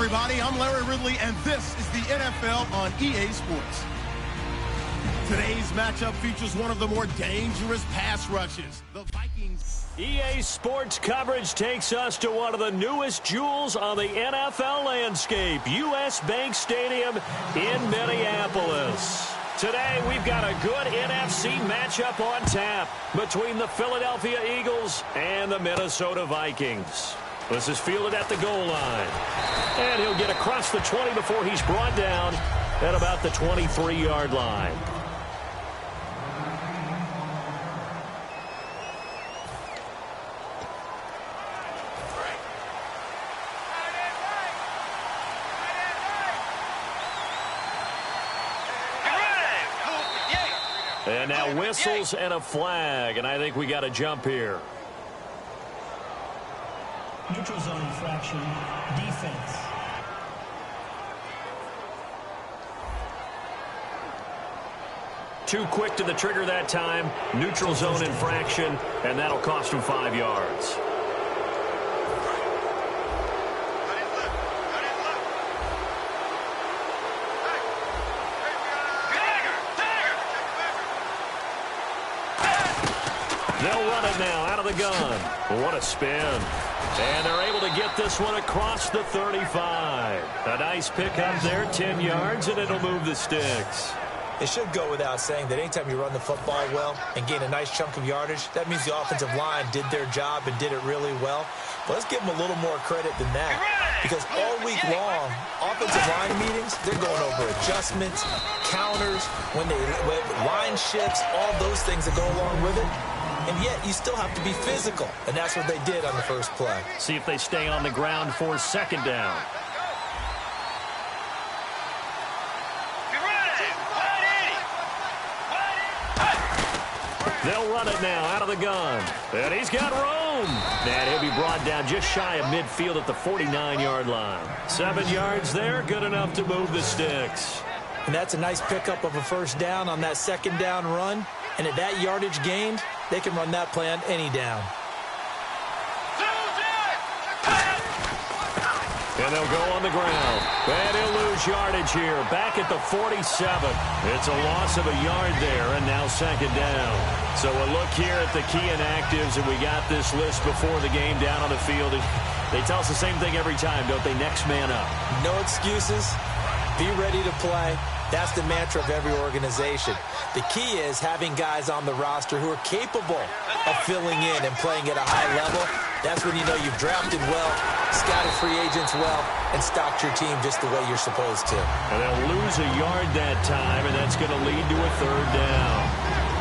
everybody. I'm Larry Ridley, and this is the NFL on EA Sports. Today's matchup features one of the more dangerous pass rushes. The Vikings. EA Sports coverage takes us to one of the newest jewels on the NFL landscape, US Bank Stadium in Minneapolis. Today, we've got a good NFC matchup on tap between the Philadelphia Eagles and the Minnesota Vikings. This is fielded at the goal line. And he'll get across the 20 before he's brought down at about the 23-yard line. And now whistles and a flag, and I think we got a jump here. Neutral zone infraction, defense. Too quick to the trigger that time. Neutral zone infraction, and that'll cost him 5 yards. They'll run it now out of the gun. What a spin. And they're able to get this one across the 35. A nice pickup there, 10 yards, and it'll move the sticks. It should go without saying that anytime you run the football well and gain a nice chunk of yardage, that means the offensive line did their job and did it really well. But let's give them a little more credit than that. Because all week long, offensive line meetings, they're going over adjustments, counters, when line shifts, all those things that go along with it. And yet, you still have to be physical. And that's what they did on the first play. See if they stay on the ground for second down. They'll run it now out of the gun. And he's got room. And he'll be brought down just shy of midfield at the 49-yard line. 7 yards there, good enough to move the sticks. And that's a nice pickup of a first down on that second down run. And at that yardage gained, they can run that play on any down. And they'll go on the ground. And he'll lose yardage here. Back at the 47. It's a loss of a yard there, and now second down. So a look here at the key inactives, and we got this list before the game down on the field. They tell us the same thing every time, don't they? Next man up. No excuses. Be ready to play. That's the mantra of every organization. The key is having guys on the roster who are capable of filling in and playing at a high level. That's when you know you've drafted well, scouted free agents well, and stocked your team just the way you're supposed to. And they'll lose a yard that time, and that's going to lead to a third down.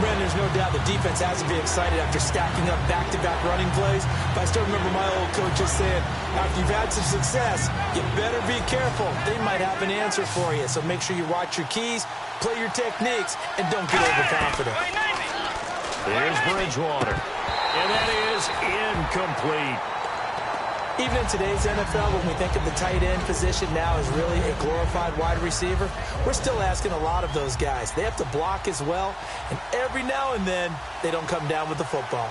Brandon, there's no doubt the defense has to be excited after stacking up back-to-back running plays. But I still remember my old coaches saying, after you've had some success, you better be careful. They might have an answer for you. So make sure you watch your keys, play your techniques, and don't get overconfident. Here's Bridgewater. And that is incomplete. Even in today's NFL, when we think of the tight end position now as really a glorified wide receiver, we're still asking a lot of those guys. They have to block as well, and every now and then, they don't come down with the football.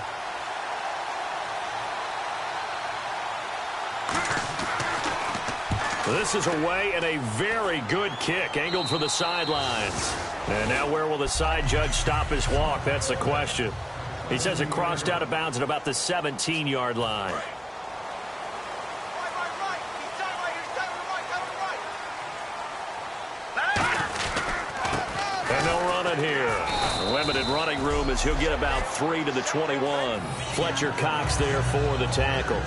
This is away and a very good kick, angled for the sidelines. And now where will the side judge stop his walk? That's the question. He says it crossed out of bounds at about the 17-yard line. And they'll run it here. Limited running room as he'll get about 3 to the 21. Fletcher Cox there for the tackle.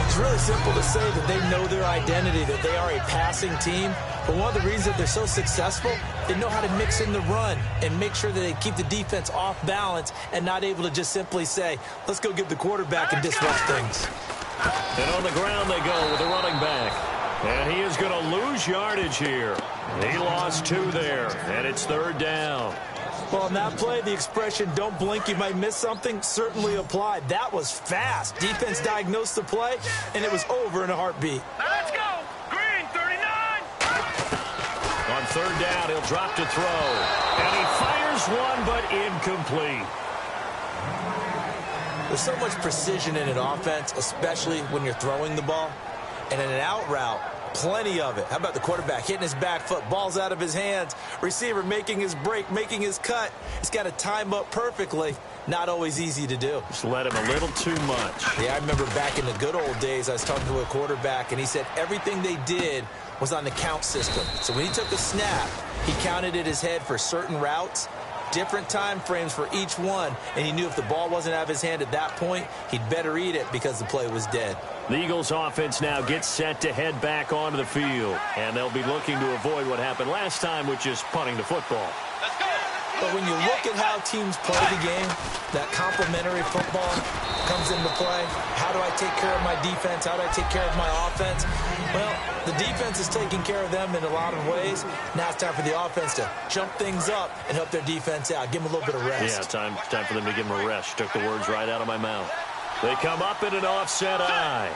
It's really simple to say that they know their identity, that they are a passing team. But one of the reasons that they're so successful, they know how to mix in the run and make sure that they keep the defense off balance and not able to just simply say, let's go get the quarterback and disrupt things. And on the ground they go with the running back. And he is going to lose yardage here. He lost 2 there, and it's third down. Well, on that play, the expression, don't blink, you might miss something, certainly applied. That was fast. Defense diagnosed the play, and it was over in a heartbeat. Let's go. Green, 39. On third down, he'll drop to throw. And he fires one, but incomplete. There's so much precision in an offense, especially when you're throwing the ball. And in an out route, Plenty of it. How about the quarterback hitting his back foot, ball's out of his hands, receiver making his break, making his cut. He's got to time up perfectly. Not always easy to do. Just let him a little too much. Yeah, I remember back in the good old days, I was talking to a quarterback, and he said everything they did was on the count system. So when he took a snap, he counted in his head for certain routes, different time frames for each one, and he knew if the ball wasn't out of his hand at that point, he'd better eat it because the play was dead. The Eagles offense now gets set to head back onto the field, and they'll be looking to avoid what happened last time, which is punting the football. Let's go. But when you look at how teams play the game, that complementary football comes into play. How do I take care of my defense? How do I take care of my offense? Well, the defense is taking care of them in a lot of ways. Now it's time for the offense to jump things up and help their defense out. Give them a little bit of rest. Yeah, time for them to give them a rest. Took the words right out of my mouth. They come up in an offset eye.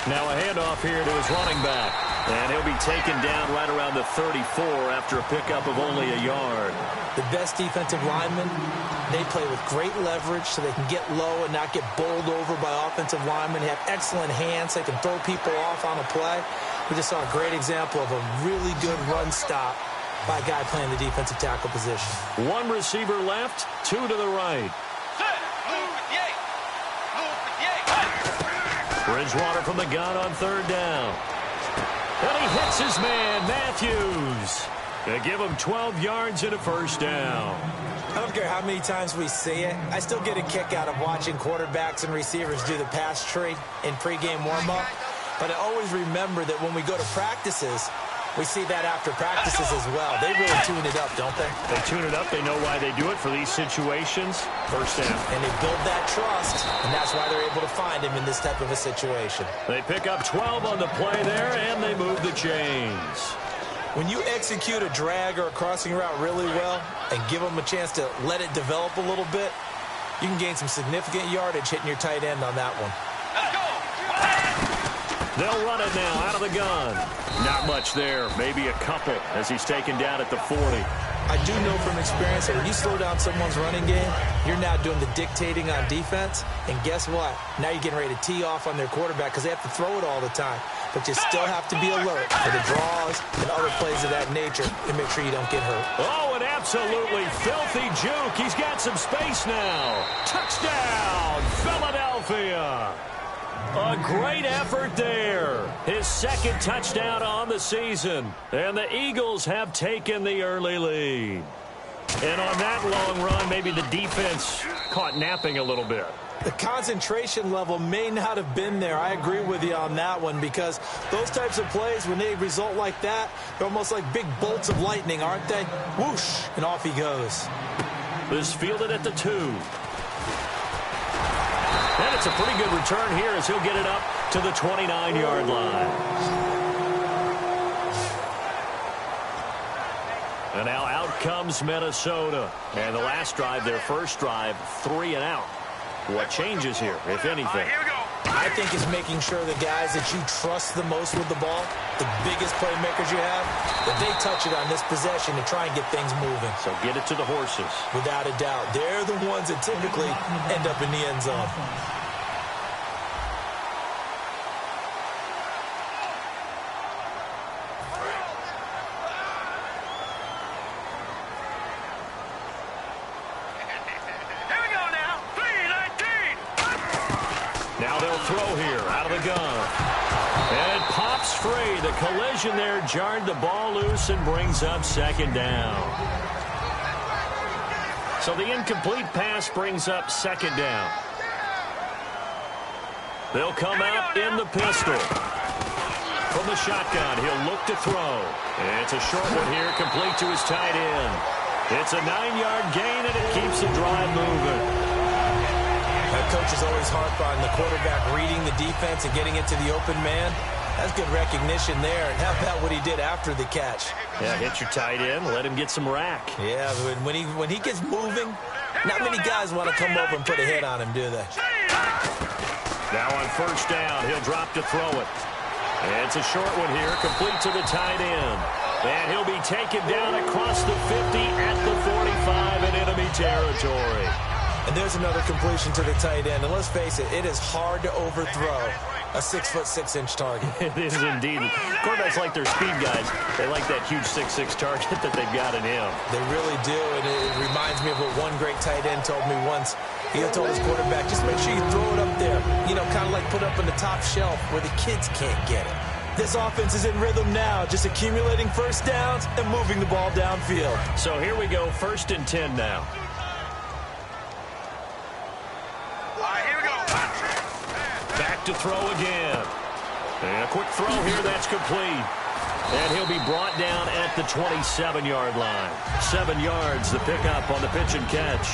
Now a handoff here to his running back. And he'll be taken down right around the 34 after a pickup of only a yard. The best defensive linemen, they play with great leverage so they can get low and not get bowled over by offensive linemen. They have excellent hands. They can throw people off on a play. We just saw a great example of a really good run stop by a guy playing the defensive tackle position. One receiver left, two to the right. Bridgewater from the gun on third down. And he hits his man, Matthews. They give him 12 yards and a first down. I don't care how many times we see it. I still get a kick out of watching quarterbacks and receivers do the pass tree in pregame warm-up. But I always remember that when we go to practices, we see that after practices as well. They really tune it up, don't they? They tune it up. They know why they do it for these situations. First down. And they build that trust, and that's why they're able to find him in this type of a situation. They pick up 12 on the play there, and they move the chains. When you execute a drag or a crossing route really well and give them a chance to let it develop a little bit, you can gain some significant yardage hitting your tight end on that one. They'll run it now out of the gun. Not much there, maybe a couple as he's taken down at the 40. I do know from experience that when you slow down someone's running game, you're now doing the dictating on defense. And guess what? Now you're getting ready to tee off on their quarterback because they have to throw it all the time. But you still have to be alert for the draws and other plays of that nature and make sure you don't get hurt. Oh, an absolutely filthy juke. He's got some space now. Touchdown, Philadelphia. A great effort there. His second touchdown on the season. And the Eagles have taken the early lead. And on that long run, maybe the defense caught napping a little bit. The concentration level may not have been there. I agree with you on that one because those types of plays, when they result like that, they're almost like big bolts of lightning, aren't they? Whoosh, and off he goes. This fielded at the 2. And it's a pretty good return here as he'll get it up to the 29-yard line. And now out comes Minnesota. And the last drive, their first drive, 3 and out. What changes here, if anything? Here we go. I think it's making sure the guys that you trust the most with the ball, the biggest playmakers you have, that they touch it on this possession to try and get things moving. So get it to the horses. Without a doubt. They're the ones that typically end up in the end zone. Throw here out of the gun. And it pops free. The collision there jarred the ball loose and brings up second down. So the incomplete pass brings up second down. They'll come out in the pistol. From the shotgun, he'll look to throw. It's a short one here, complete to his tight end. It's a 9-yard gain, and it keeps the drive moving. Coaches always harp on the quarterback reading the defense and getting it to the open man. That's good recognition there. And how about what he did after the catch? Yeah, hit your tight end, let him get some rack. Yeah, when he gets moving, not many guys want to come over and put a hit on him, do they? Now on first down, he'll drop to throw it. And it's a short one here, complete to the tight end. And he'll be taken down across the 50 at the 45 in enemy territory. And there's another completion to the tight end. And let's face it, it is hard to overthrow a 6'6" target. It is indeed. Quarterbacks like their speed guys. They like that huge 6'6" target that they've got in him. They really do, and it reminds me of what one great tight end told me once. He told his quarterback, just make sure you throw it up there. You know, kind of like put it up on the top shelf where the kids can't get it. This offense is in rhythm now, just accumulating first downs and moving the ball downfield. So here we go, 1st and 10 now. Back to throw again. And a quick throw here, that's complete. And he'll be brought down at the 27-yard line. 7 yards, the pickup on the pitch and catch.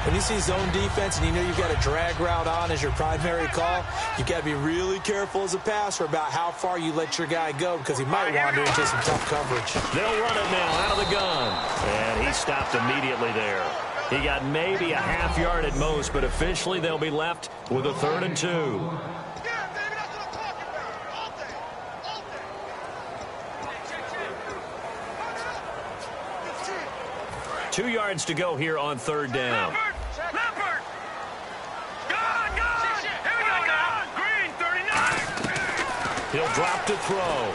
When you see zone defense and you know you've got a drag route on as your primary call, you've got to be really careful as a passer about how far you let your guy go because he might wander into some tough coverage. They'll run it now out of the gun. And he stopped immediately there. He got maybe a half yard at most, but officially they'll be left with a 3rd and 2. 2 yards to go here on 3rd down. Leopard! Gone! Here we go now! Green, 39! He'll drop to throw.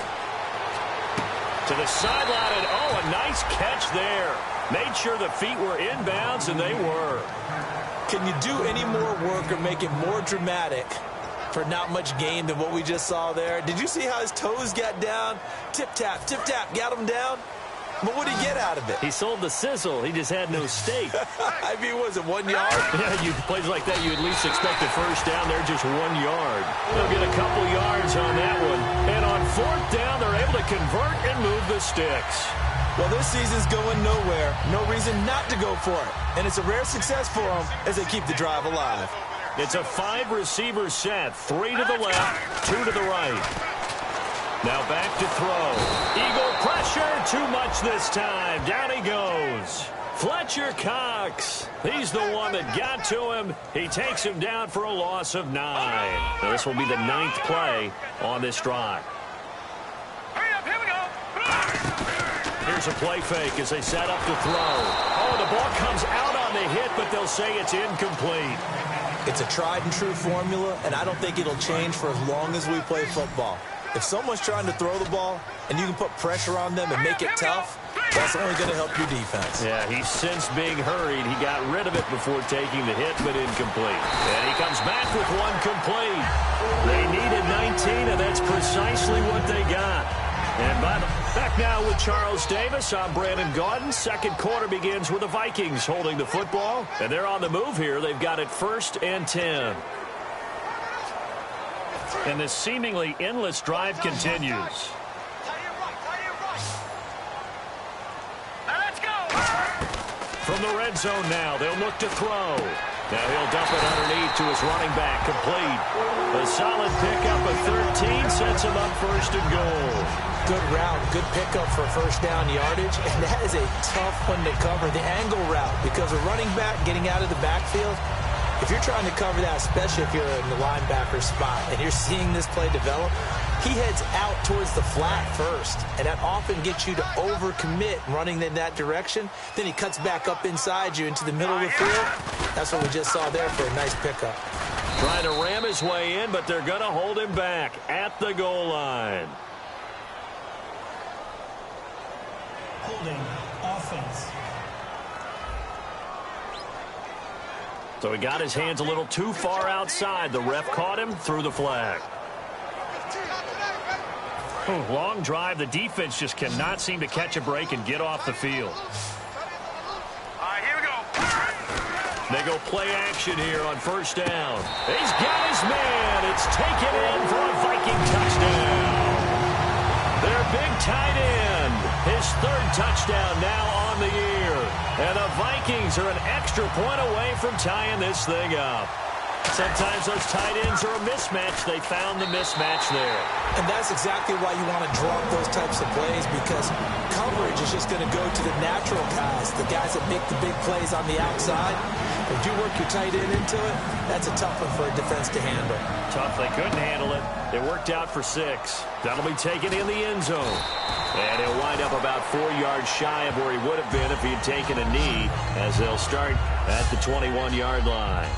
To the sideline, and oh, a nice catch there. Made sure the feet were inbounds, and they were. Can you do any more work or make it more dramatic for not much gain than what we just saw there? Did you see how his toes got down? Tip-tap, got him down. But what did he get out of it? He sold the sizzle. He just had no steak. I mean, was it 1 yard? Yeah, plays like that, you at least expect a first down. They're just 1 yard. They'll get a couple yards on that one. And on 4th down, they're able to convert and move the sticks. Well, this season's going nowhere. No reason not to go for it. And it's a rare success for them as they keep the drive alive. It's a 5-receiver set. 3 to the left, 2 to the right. Now back to throw. Eagle pressure, too much this time. Down he goes. Fletcher Cox. He's the one that got to him. He takes him down for a loss of 9. Now this will be the 9th play on this drive. Hurry up, here we go! Here's a play fake as they set up to throw. Oh, the ball comes out on the hit, but they'll say it's incomplete. It's a tried-and-true formula, and I don't think it'll change for as long as we play football. If someone's trying to throw the ball and you can put pressure on them and make it tough, that's only going to help your defense. Yeah, he's since being hurried. He got rid of it before taking the hit, but incomplete. And he comes back with 1 complete. They needed 19, and that's precisely what they got. And back now with Charles Davis. I'm Brandon Gaudin. 2nd quarter begins with the Vikings holding the football. And they're on the move here. They've got it 1st and 10. And this seemingly endless drive continues. Let's go! From the red zone now, they'll look to throw. Now he'll dump it underneath to his running back, complete. A solid pickup of 13 sets him up 1st and goal. Good route, good pickup for 1st down yardage, and that is a tough one to cover, the angle route, because a running back getting out of the backfield, if you're trying to cover that, especially if you're in the linebacker spot and you're seeing this play develop, he heads out towards the flat first, and that often gets you to overcommit running in that direction. Then he cuts back up inside you into the middle of the field. That's what we just saw there for a nice pickup. Trying to ram his way in, but they're going to hold him back at the goal line. Holding offense. So he got his hands a little too far outside. The ref caught him, threw the flag. Long drive. The defense just cannot seem to catch a break and get off the field. All right, here we go. They go play action here on 1st down. He's got his man. It's taken in for a Viking touchdown. Their big tight end. His 3rd touchdown now on the year. And the Vikings are an extra point away from tying this thing up. Sometimes those tight ends are a mismatch. They found the mismatch there. And that's exactly why you want to drop those types of plays, because coverage is just going to go to the natural guys, the guys that make the big plays on the outside. If you work your tight end into it, that's a tough one for a defense to handle. Tough. They couldn't handle it. It worked out for 6. That'll be taken in the end zone. And he'll wind up about 4 yards shy of where he would have been if he had taken a knee, as they'll start at the 21-yard line.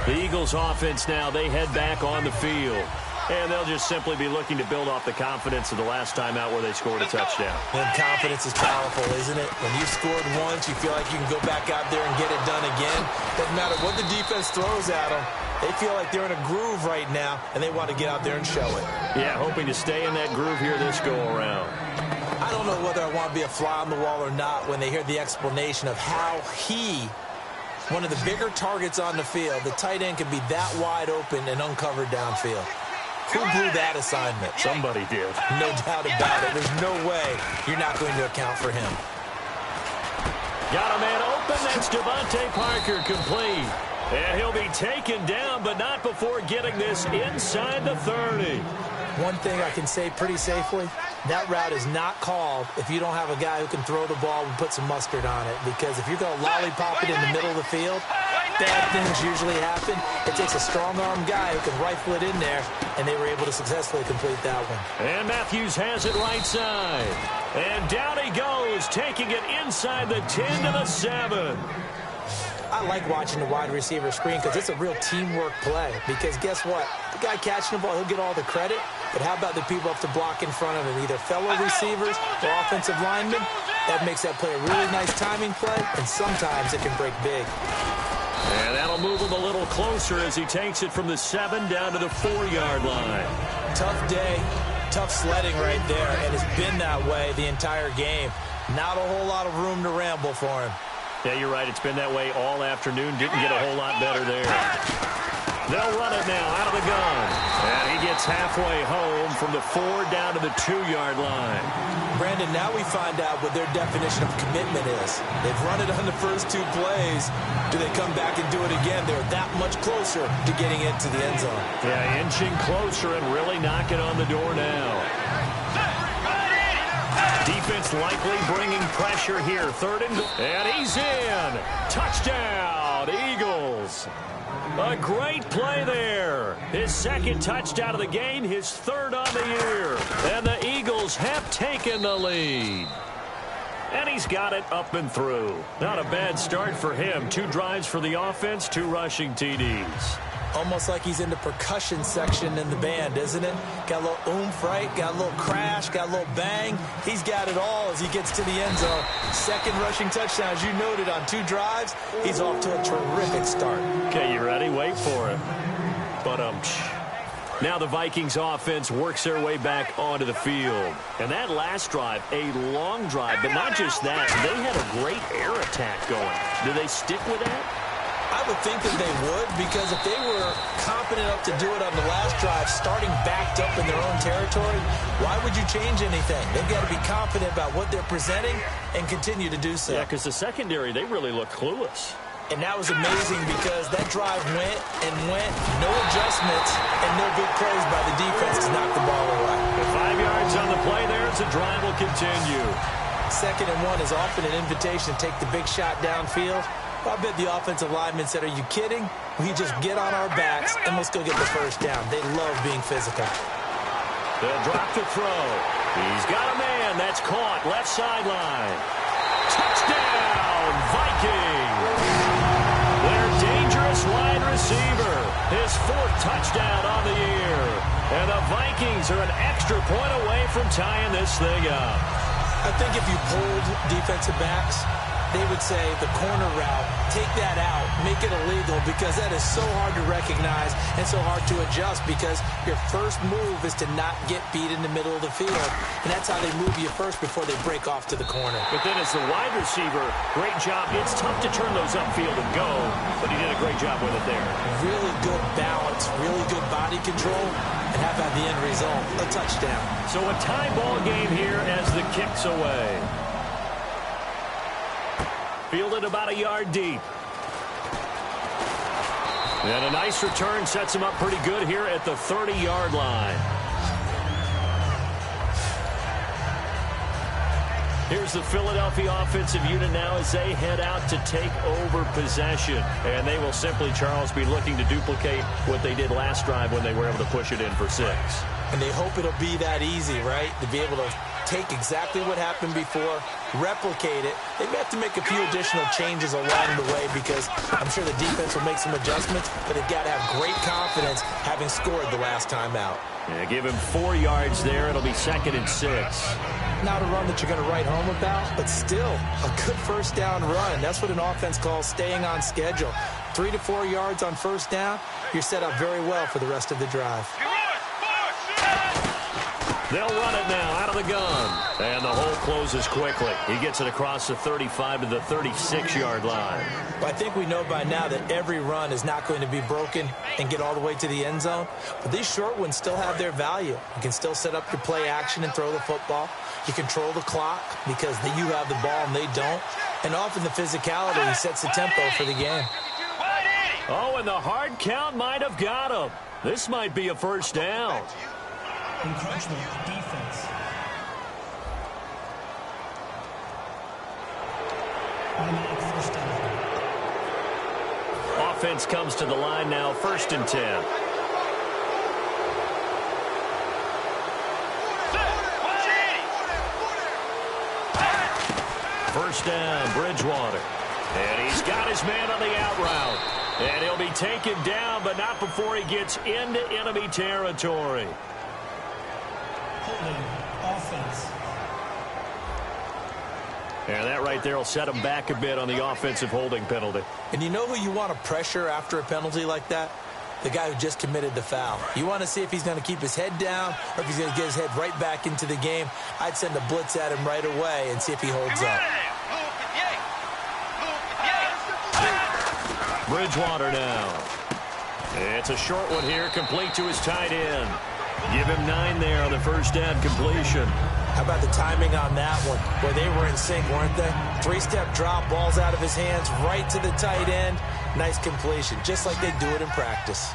The Eagles offense now, they head back on the field. And they'll just simply be looking to build off the confidence of the last time out where they scored a touchdown. And confidence is powerful, isn't it? When you've scored once, you feel like you can go back out there and get it done again. Doesn't matter what the defense throws at them. They feel like they're in a groove right now, and they want to get out there and show it. Yeah, hoping to stay in that groove here this go-around. I don't know whether I want to be a fly on the wall or not when they hear the explanation of how one of the bigger targets on the field, the tight end, can be that wide open and uncovered downfield. Who blew that assignment? Somebody did. No doubt about it. There's no way you're not going to account for him. Got a man open. That's Devontae Parker, complete. And he'll be taken down, but not before getting this inside the 30. One thing I can say pretty safely, that route is not called if you don't have a guy who can throw the ball and put some mustard on it. Because if you're going to lollipop it in the middle of the field, bad things usually happen. It takes a strong-arm guy who can rifle it in there, and they were able to successfully complete that one. And Matthews has it right side. And down he goes, taking it inside the 10 to the 7. I like watching the wide receiver screen because it's a real teamwork play. Because guess what? The guy catching the ball, he'll get all the credit. But how about the people up to block in front of him, either fellow receivers or offensive linemen? That makes that play a really nice timing play, and sometimes it can break big. And that'll move him a little closer as he takes it from the 7 down to the 4-yard line. Tough day, tough sledding right there, and it's been that way the entire game. Not a whole lot of room to ramble for him. Yeah, you're right. It's been that way all afternoon. Didn't get a whole lot better there. They'll run it now out of the gun. And he gets halfway home from the 4 down to the 2-yard line. Brandon, now we find out what their definition of commitment is. They've run it on the first 2 plays. Do they come back and do it again? They're that much closer to getting into the end zone. Yeah, inching closer and really knocking on the door now. Defense likely bringing pressure here. 3rd and he's in. Touchdown, Eagles. A great play there. His 2nd touchdown of the game, his 3rd on the year. And the Eagles have taken the lead. And he's got it up and through. Not a bad start for him. 2 drives for the offense, 2 rushing TDs. Almost like he's in the percussion section in the band, isn't it? Got a little oomph, right? Got a little crash, got a little bang. He's got it all as he gets to the end zone. 2nd rushing touchdown, as you noted, on 2 drives. He's off to a terrific start. Okay, you ready? Wait for it. But now the Vikings offense works their way back onto the field. And that last drive, a long drive, but not just that. They had a great air attack going. Do they stick with that? I would think that they would, because if they were confident enough to do it on the last drive, starting backed up in their own territory, why would you change anything? They've got to be confident about what they're presenting and continue to do so. Yeah, because the secondary, they really look clueless. And that was amazing because that drive went and went, no adjustments, and no big plays by the defense to knock the ball away. With 5 yards on the play there, as the drive will continue. 2nd and 1 is often an invitation to take the big shot downfield. I bet the offensive linemen said, are you kidding? We just get on our backs and let's go get the 1st down. They love being physical. They'll drop the throw. He's got a man. That's caught. Left sideline. Touchdown, Vikings. Their dangerous wide receiver. His 4th touchdown on the year. And the Vikings are an extra point away from tying this thing up. I think if you pulled defensive backs, they would say the corner route, take that out, make it illegal, because that is so hard to recognize and so hard to adjust, because your first move is to not get beat in the middle of the field. And that's how they move you first before they break off to the corner. But then as the wide receiver, great job. It's tough to turn those upfield and go, but he did a great job with it there. Really good balance, really good body control, and how about the end result? A touchdown. So a tie ball game here as the kick's away. Fielded about a yard deep. And a nice return sets him up pretty good here at the 30-yard line. Here's the Philadelphia offensive unit now as they head out to take over possession. And they will simply, Charles, be looking to duplicate what they did last drive when they were able to push it in for 6. And they hope it'll be that easy, right? To be able to take exactly what happened before, replicate it. They may have to make a few additional changes along the way because I'm sure the defense will make some adjustments, but they've got to have great confidence having scored the last time out. Yeah, give him 4 yards there. It'll be 2nd and 6. Not a run that you're going to write home about, but still a good first down run. That's what an offense calls staying on schedule. 3 to 4 yards on first down, you're set up very well for the rest of the drive. They'll run it now out of the gun. And the hole closes quickly. He gets it across the 35 to the 36-yard line. But I think we know by now that every run is not going to be broken and get all the way to the end zone. But these short ones still have their value. You can still set up your play action and throw the football. You control the clock because you have the ball and they don't. And often the physicality sets the tempo for the game. Oh, and the hard count might have got him. This might be a first down. Encroachment defense. Automatic first down. Offense comes to the line now, 1st and 10. First down, Bridgewater. And he's got his man on the out route. And he'll be taken down, but not before he gets into enemy territory. Holding offense. And that right there will set him back a bit on the offensive holding penalty. And you know who you want to pressure after a penalty like that? The guy who just committed the foul. You want to see if he's going to keep his head down or if he's going to get his head right back into the game. I'd send a blitz at him right away and see if he holds up. Bridgewater now. It's a short one here, complete to his tight end. Give him 9 there on the first down completion. How about the timing on that one? Boy, they were in sync, weren't they? 3-step drop, balls out of his hands, right to the tight end. Nice completion, just like they do it in practice.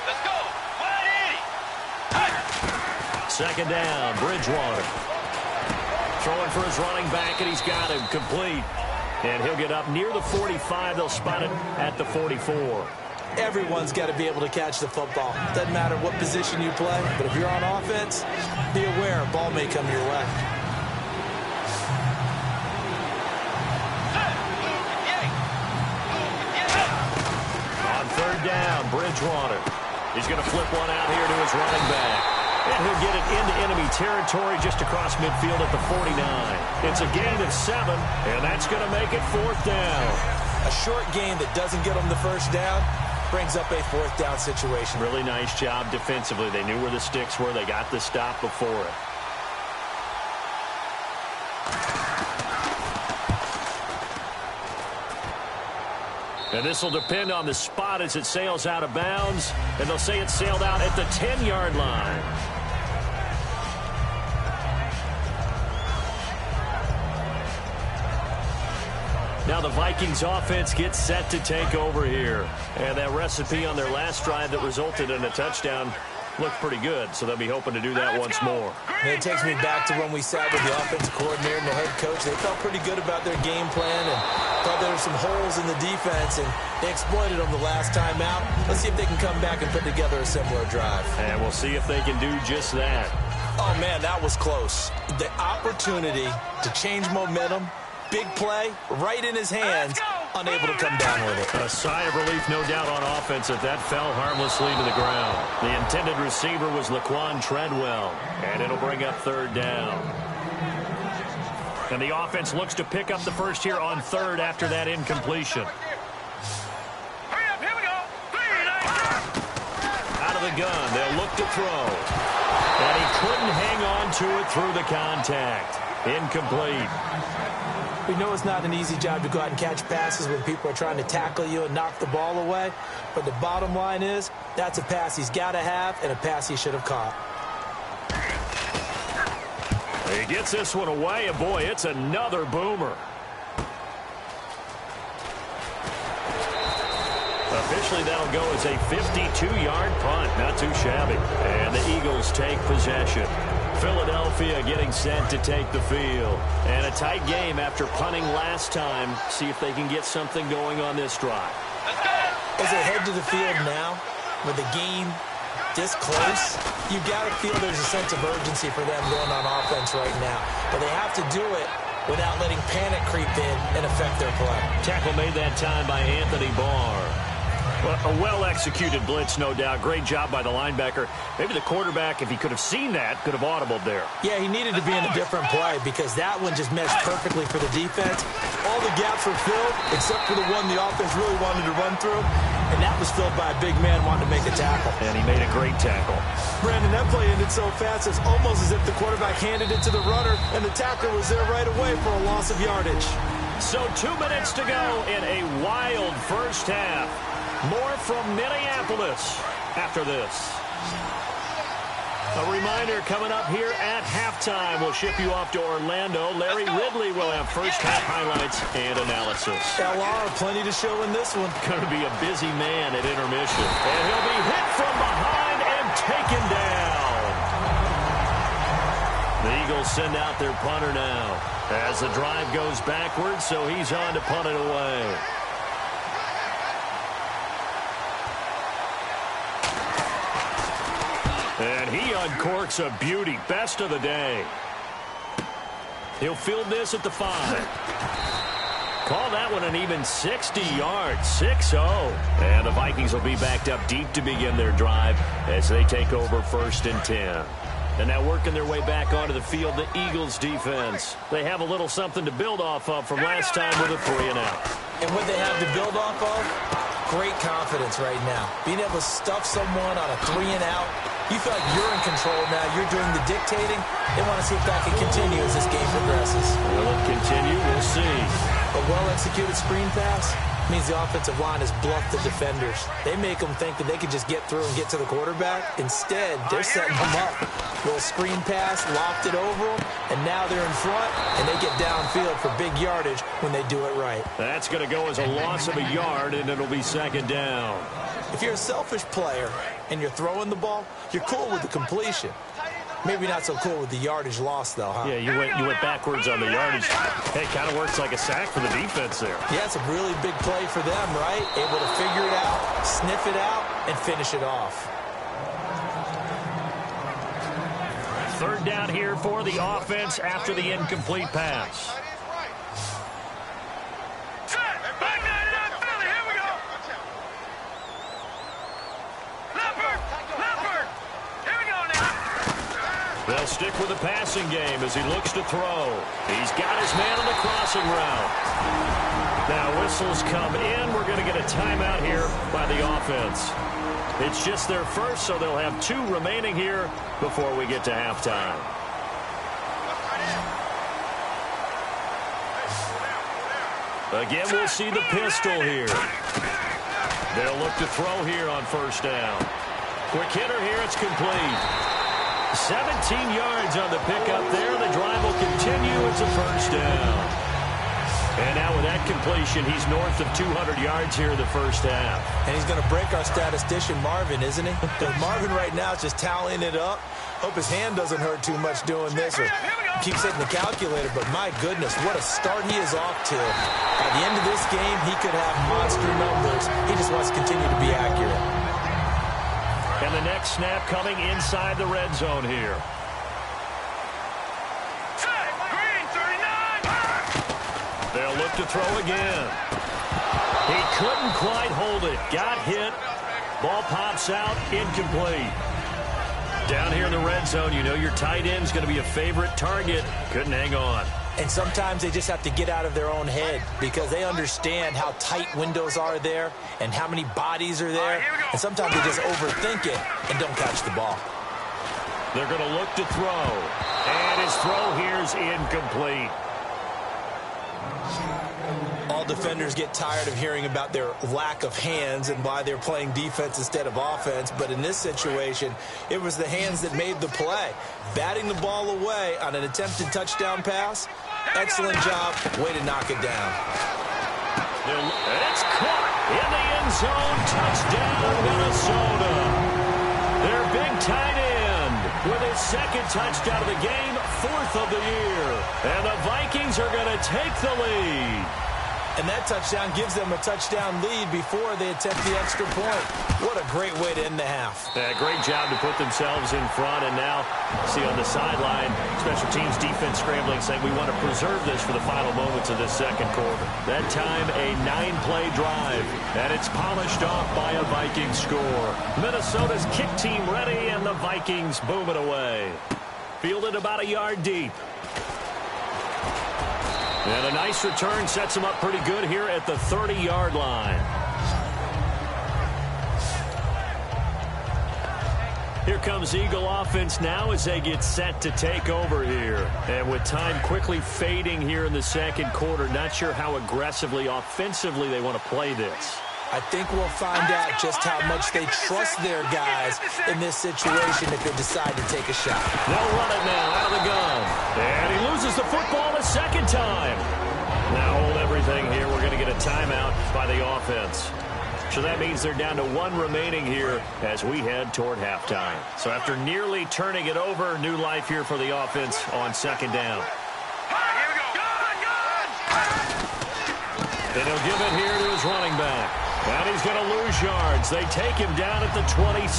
Let's go. 180. Second down, Bridgewater. Throwing for his running back, and he's got him complete. And he'll get up near the 45. They'll spot it at the 44. Everyone's got to be able to catch the football. Doesn't matter what position you play, but if you're on offense, be aware a ball may come your way. On third down, Bridgewater. He's going to flip one out here to his running back. And he'll get it into enemy territory just across midfield at the 49. It's a gain of 7, and that's going to make it 4th down. A short gain that doesn't get them the first down brings up a 4th down situation. Really nice job defensively. They knew where the sticks were. They got the stop before it. And this will depend on the spot as it sails out of bounds. And they'll say it sailed out at the 10-yard line. Now the Vikings offense gets set to take over here. And that recipe on their last drive that resulted in a touchdown looked pretty good, so they'll be hoping to do that once more. And it takes me back to when we sat with the offensive coordinator and the head coach. They felt pretty good about their game plan and thought there were some holes in the defense, and they exploited them the last time out. Let's see if they can come back and put together a similar drive. And we'll see if they can do just that. Oh, man, that was close. The opportunity to change momentum, big play, right in his hands, unable to come down with it. A sigh of relief, no doubt, on offense that that fell harmlessly to the ground. The intended receiver was Laquan Treadwell, and it'll bring up third down. And the offense looks to pick up the first here on third after that incompletion. Hurry up, here we go. 3, Out of the gun, they'll look to throw. And he couldn't hang on to it through the contact. Incomplete. We know it's not an easy job to go out and catch passes when people are trying to tackle you and knock the ball away. But the bottom line is, that's a pass he's got to have and a pass he should have caught. He gets this one away, and boy, it's another boomer. Officially, that'll go as a 52-yard punt. Not too shabby. And the Eagles take possession. Philadelphia getting set to take the field. And a tight game after punting last time. See if they can get something going on this drive. As they head to the field now, with a gain this close, you got to feel there's a sense of urgency for them going on offense right now. But they have to do it without letting panic creep in and affect their play. Tackle made that time by Anthony Barr. Well, a well-executed blitz, no doubt. Great job by the linebacker. Maybe the quarterback, if he could have seen that, could have audibled there. Yeah, he needed to be in a different play because that one just meshed perfectly for the defense. All the gaps were filled except for the one the offense really wanted to run through, and that was filled by a big man wanting to make a tackle. And he made a great tackle. Brandon, that play ended so fast, it's almost as if the quarterback handed it to the runner, and the tackler was there right away for a loss of yardage. So 2 minutes to go in a wild first half. More from Minneapolis after this. A reminder coming up here at halftime. We'll ship you off to Orlando. Larry Ridley will have first half highlights and analysis. LR, plenty to show in this one. Going to be a busy man at intermission. And he'll be hit from behind and taken down. The Eagles send out their punter now as the drive goes backwards, so he's on to punt it away. And he uncorks a beauty. Best of the day. He'll field this at the 5. Call that one an even 60 yards. 6-0. And the Vikings will be backed up deep to begin their drive as they take over 1st and 10. And now working their way back onto the field, the Eagles defense. They have a little something to build off of from last time with a 3-and-out. And what they have to build off of? Great confidence right now. Being able to stuff someone on a 3-and-out. You feel like you're in control now. You're doing the dictating. They want to see if that can continue as this game progresses. Will it continue? We'll see. A well-executed screen pass means the offensive line has bluffed the defenders. They make them think that they can just get through and get to the quarterback. Instead, they're setting them up. Little screen pass, lopped it over them, and now they're in front, and they get downfield for big yardage when they do it right. That's going to go as a loss of a yard, and it'll be 2nd down. If you're a selfish player and you're throwing the ball, you're cool with the completion. Maybe not so cool with the yardage loss, though, huh? Yeah, you went backwards on the yardage. Hey, kind of works like a sack for the defense there. Yeah, it's a really big play for them, right? Able to figure it out, sniff it out, and finish it off. 3rd down here for the offense after the incomplete pass. They'll stick with the passing game as he looks to throw. He's got his man on the crossing route. Now whistles come in. We're going to get a timeout here by the offense. It's just their first, so they'll have 2 remaining here before we get to halftime. Again, we'll see the pistol here. They'll look to throw here on 1st down. Quick hitter here. It's complete. 17 yards on the pickup there. The drive will continue. It's a 1st down. And now with that completion, he's north of 200 yards here in the 1st half. And he's going to break our statistician, Marvin, isn't he? Because Marvin right now is just tallying it up. Hope his hand doesn't hurt too much doing this. Or keeps hitting the calculator. But my goodness, what a start he is off to. By the end of this game, he could have monster numbers. He just wants to continue to be accurate. And the next snap coming inside the red zone here. They'll look to throw again. He couldn't quite hold it. Got hit. Ball pops out. Incomplete. Down here in the red zone, you know your tight end's going to be a favorite target. Couldn't hang on. And sometimes they just have to get out of their own head because they understand how tight windows are there and how many bodies are there. And sometimes they just overthink it and don't catch the ball. They're going to look to throw. And his throw here is incomplete. All defenders get tired of hearing about their lack of hands and why they're playing defense instead of offense. But in this situation, it was the hands that made the play. Batting the ball away on an attempted touchdown pass. Excellent job. Way to knock it down. And it's caught in the end zone. Touchdown, Minnesota. Their big tight end with his 2nd touchdown of the game, 4th of the year. And the Vikings are going to take the lead. And that touchdown gives them a touchdown lead before they attempt the extra point. What a great way to end the half. Yeah, great job to put themselves in front. And now, see on the sideline, special teams defense scrambling, saying we want to preserve this for the final moments of this second quarter. That time, a 9-play drive. And it's polished off by a Vikings score. Minnesota's kick team ready, and the Vikings boom it away. Fielded about a yard deep. And a nice return sets him up pretty good here at the 30-yard line. Here comes Eagle offense now as they get set to take over here. And with time quickly fading here in the second quarter, not sure how aggressively, offensively they want to play this. I think we'll find out just how much they trust their guys in this situation if they decide to take a shot. They'll run it now out of the gun. And he loses the football a second time. Now hold everything here. We're going to get a timeout by the offense. So that means they're down to 1 remaining here as we head toward halftime. So after nearly turning it over, new life here for the offense on second down. And he'll give it here to his running back. And he's going to lose yards. They take him down at the 26.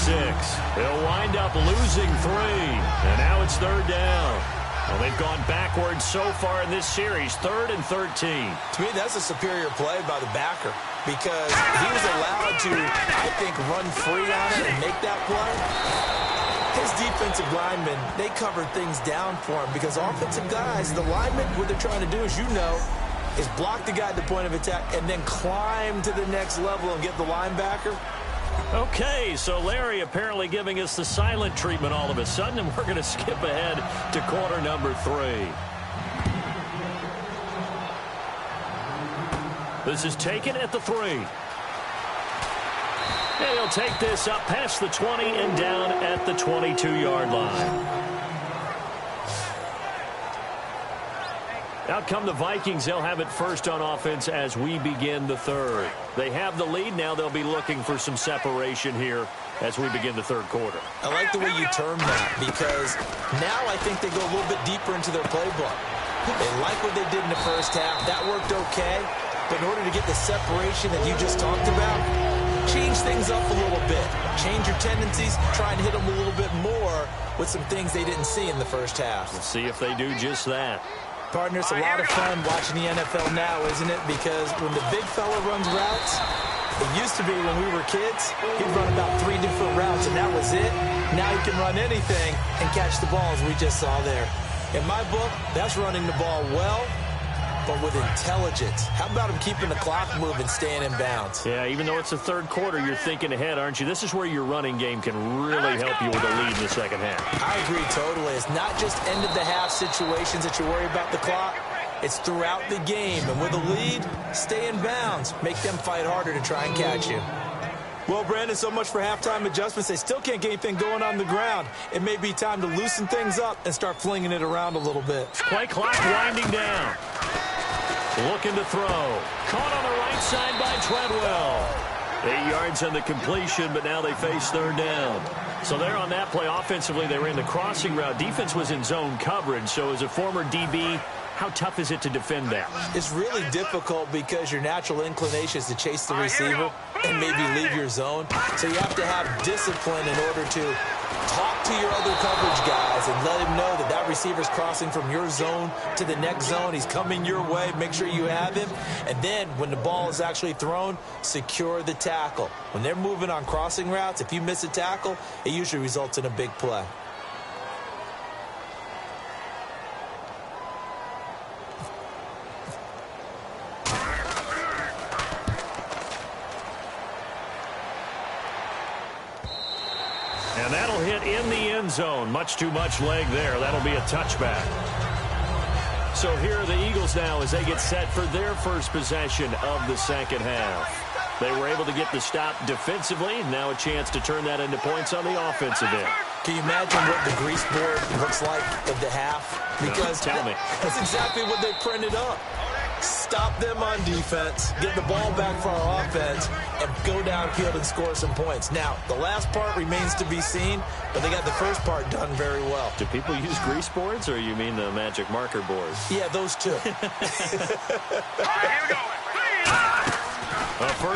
He'll wind up losing 3. And now it's third down. Well, they've gone backwards so far in this series, 3rd and 13. To me, that's a superior play by the backer because he was allowed to, I think, run free on it and make that play. His defensive linemen, they covered things down for him because offensive guys, the linemen, what they're trying to do, as you know, is block the guy at the point of attack and then climb to the next level and get the linebacker. Okay, so Larry apparently giving us the silent treatment all of a sudden, and we're going to skip ahead to quarter number 3. This is taken at the 3. And he'll take this up past the 20 and down at the 22-yard line. Out come the Vikings. They'll have it first on offense as we begin the third. They have the lead. Now they'll be looking for some separation here as we begin the third quarter. I like the way you term that because now I think they go a little bit deeper into their playbook. They like what they did in the first half. That worked okay. But in order to get the separation that you just talked about, change things up a little bit. Change your tendencies. Try and hit them a little bit more with some things they didn't see in the first half. Let's see if they do just that. Partner, it's a lot of fun watching the NFL now, isn't it? Because when the big fella runs routes, it used to be when we were kids, he'd run about 3 different routes, and that was it. Now he can run anything and catch the ball, as we just saw there. In my book, that's running the ball well, but with intelligence. How about him keeping the clock moving, staying in bounds? Yeah, even though it's the third quarter, you're thinking ahead, aren't you? This is where your running game can really help you with a lead in the second half. I agree totally. It's not just end-of-the-half situations that you worry about the clock. It's throughout the game. And with a lead, stay in bounds. Make them fight harder to try and catch you. Well, Brandon, so much for halftime adjustments. They still can't get anything going on the ground. It may be time to loosen things up and start flinging it around a little bit. Play clock winding down. Looking to throw. Caught on the right side by Treadwell. 8 yards on the completion, but now they face third down. So there on that play, offensively, they ran the crossing route. Defense was in zone coverage, so as a former DB, how tough is it to defend that? It's really difficult because your natural inclination is to chase the receiver and maybe leave your zone. So you have to have discipline in order to talk to your other coverage guys and let him know that that receiver's crossing from your zone to the next zone. He's coming your way. Make sure you have him. And then when the ball is actually thrown, secure the tackle. When they're moving on crossing routes, if you miss a tackle, it usually results in a big play. And that'll hit in the end zone. Much too much leg there. That'll be a touchback. So here are the Eagles now as they get set for their first possession of the second half. They were able to get the stop defensively. Now a chance to turn that into points on the offensive end. Can you imagine what the grease board looks like at the half? Because tell me. That's exactly what they printed up. Stop them on defense, get the ball back for our offense, and go downfield and score some points. Now, the last part remains to be seen, but they got the first part done very well. Do people use grease boards, or you mean the magic marker boards? Yeah, those two. All right, here we go. 3,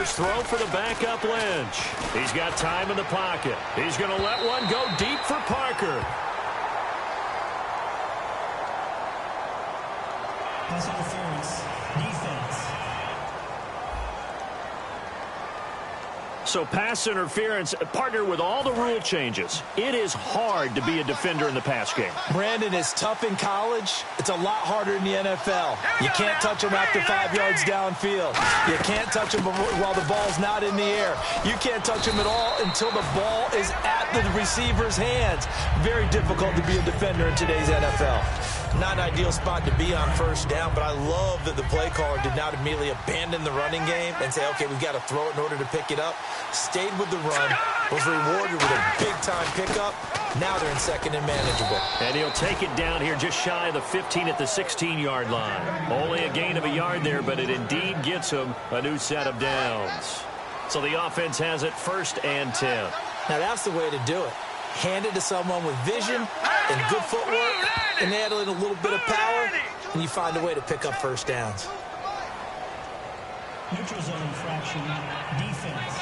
first throw for the backup Lynch. He's got time in the pocket. He's going to let one go deep for Parker. Pass interference. Defense. So pass interference, partner with all the rule changes. It is hard to be a defender in the pass game. Brandon, is tough in college. It's a lot harder in the NFL. You can't touch him after 5 yards downfield. You can't touch him while the ball's not in the air. You can't touch him at all until the ball is at the receiver's hands. Very difficult to be a defender in today's NFL. Not an ideal spot to be on first down, but I love that the play caller did not immediately abandon the running game and say, okay, we've got to throw it in order to pick it up. Stayed with the run, was rewarded with a big-time pickup. Now they're in second and manageable. And he'll take it down here just shy of the 15 at the 16-yard line. Only a gain of a yard there, but it indeed gets him a new set of downs. So the offense has it 1st and 10. Now that's the way to do it. Hand it to someone with vision and good footwork, and add in a little bit of power, and you find a way to pick up first downs. Neutral zone infraction. Defense.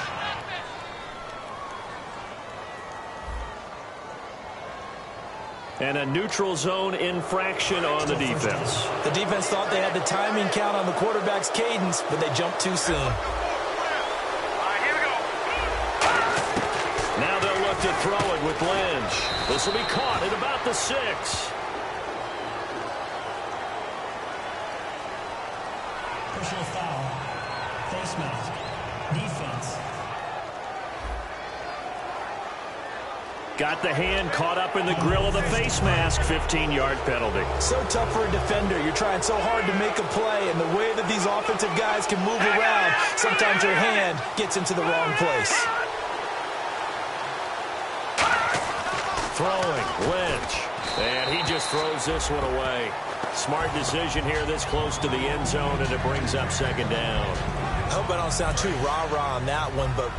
And a neutral zone infraction on the defense. The defense thought they had the timing count on the quarterback's cadence, but they jumped too soon. Now they'll look to throw it with Lynch. This will be caught at about the 6. Personal foul. Face mask. Defense. Got the hand caught up in the grill of the face mask. 15-yard penalty. So tough for a defender. You're trying so hard to make a play, and the way that these offensive guys can move around, sometimes your hand gets into the wrong place. Throwing, Lynch. And he just throws this one away. Smart decision here this close to the end zone, and it brings up second down. I hope I don't sound too rah-rah on that one, but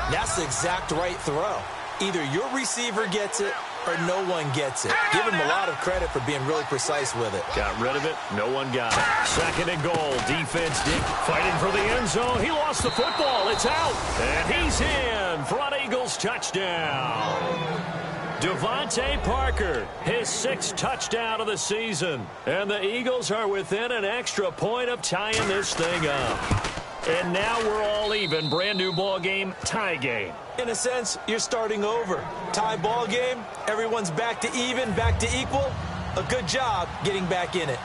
that's the exact right throw. Either your receiver gets it or no one gets it. Give him a lot of credit for being really precise with it. Got rid of it. No one got it. 2nd and goal. Defense fighting for the end zone. He lost the football. It's out. And he's in. Front Eagles touchdown. Devontae Parker, his 6th touchdown of the season. And the Eagles are within an extra point of tying this thing up. And now we're all even. Brand new ball game, tie game. In a sense, you're starting over. Tie ball game, everyone's back to even, back to equal. A good job getting back in it.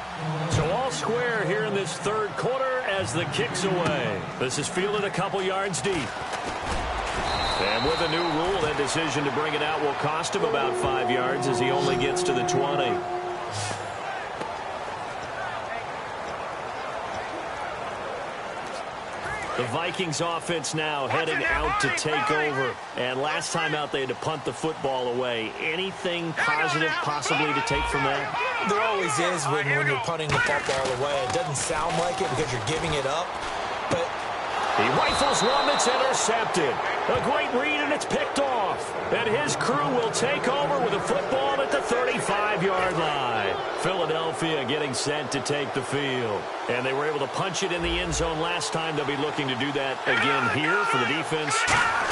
So all square here in this 3rd quarter as the kick's away. This is fielded a couple yards deep. And with a new rule, that decision to bring it out will cost him about 5 yards as he only gets to the 20. The Vikings offense now heading out to take over. And last time out, they had to punt the football away. Anything positive possibly to take from that? There always is when you're punting the football away. It doesn't sound like it because you're giving it up. But he rifles one that's intercepted. A great read, and it's picked off. And his crew will take over with a football at the 35-yard line. Philadelphia getting set to take the field. And they were able to punch it in the end zone last time. They'll be looking to do that again here for the defense.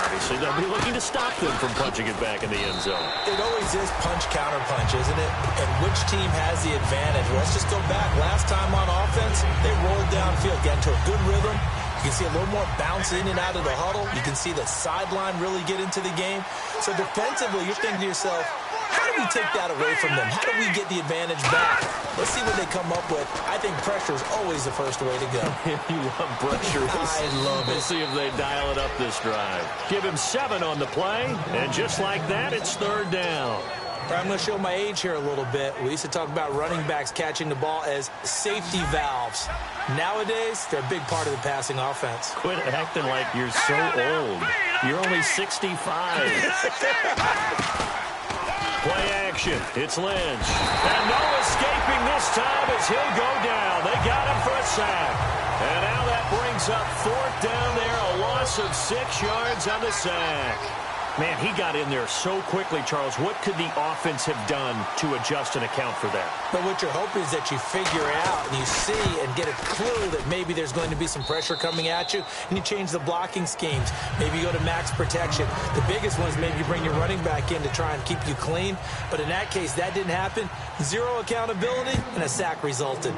Obviously, they'll be looking to stop them from punching it back in the end zone. It always is punch-counter-punch, isn't it? And which team has the advantage? Well, let's just go back. Last time on offense, they rolled downfield, got into a good rhythm. You can see a little more bounce in and out of the huddle. You can see the sideline really get into the game. So defensively, you're thinking to yourself, how do we take that away from them? How do we get the advantage back? Let's see what they come up with. I think pressure is always the first way to go. You love pressure. I love it. We'll see if they dial it up this drive. Give him 7 on the play, and just like that, it's 3rd down. I'm going to show my age here a little bit. We used to talk about running backs catching the ball as safety valves. Nowadays, they're a big part of the passing offense. Quit acting like you're so old. You're only 65. Play action. It's Lynch. And no escaping this time as he'll go down. They got him for a sack. And now that brings up 4th down there. A loss of 6 yards on the sack. Man, he got in there so quickly, Charles. What could the offense have done to adjust and account for that? But what you're hoping is that you figure out and you see and get a clue that maybe there's going to be some pressure coming at you, and you change the blocking schemes. Maybe you go to max protection. The biggest one is maybe you bring your running back in to try and keep you clean. But in that case, that didn't happen. Zero accountability, and a sack resulted.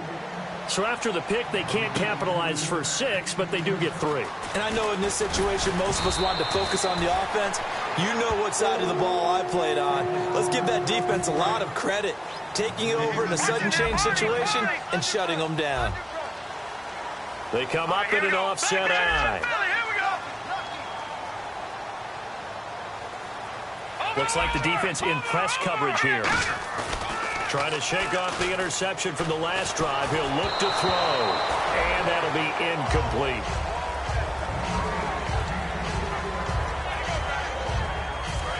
So after the pick, they can't capitalize for 6, but they do get 3. And I know in this situation, most of us wanted to focus on the offense. You know what side of the ball I played on. Let's give that defense a lot of credit. Taking it over in a sudden change situation and shutting them down. They come up in an offset eye. Looks like the defense in press coverage here. Trying to shake off the interception from the last drive. He'll look to throw. And that'll be incomplete.